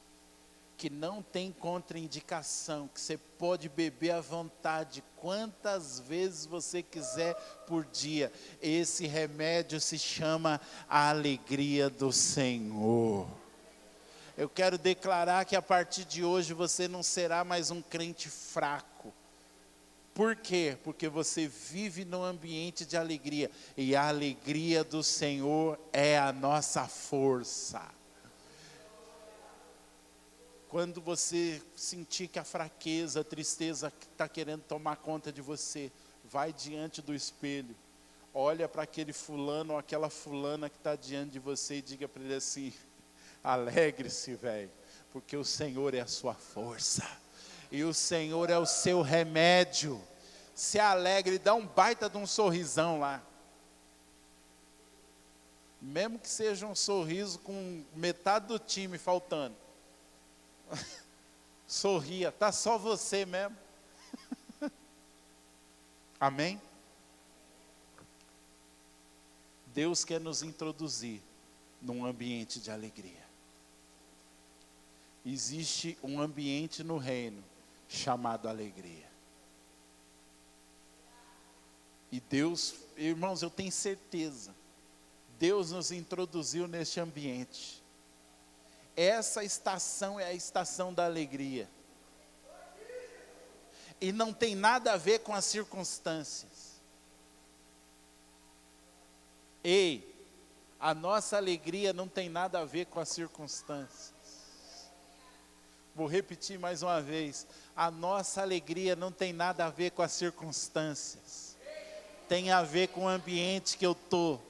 que não tem contraindicação, que você pode beber à vontade, quantas vezes você quiser por dia. Esse remédio se chama a alegria do Senhor. Eu quero declarar que a partir de hoje você não será mais um crente fraco. Por quê? Porque você vive num ambiente de alegria, e a alegria do Senhor é a nossa força. Quando você sentir que a fraqueza, a tristeza está querendo tomar conta de você, vai diante do espelho, olha para aquele fulano ou aquela fulana que está diante de você e diga para ele assim, alegre-se, velho, porque o Senhor é a sua força, e o Senhor é o seu remédio. se alegra e dá um baita de um sorrisão lá. Mesmo que seja um sorriso com metade do time faltando. Sorria, tá só você mesmo. Amém? Deus quer nos introduzir num ambiente de alegria. Existe um ambiente no reino chamado alegria. E Deus, irmãos, eu tenho certeza, Deus nos introduziu neste ambiente. Essa estação é a estação da alegria. E não tem nada a ver com as circunstâncias. Ei, a nossa alegria não tem nada a ver com as circunstâncias. Vou repetir mais uma vez. A nossa alegria não tem nada a ver com as circunstâncias. Tem a ver com o ambiente que eu estou.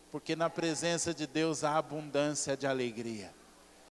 Porque na presença de Deus há abundância de alegria.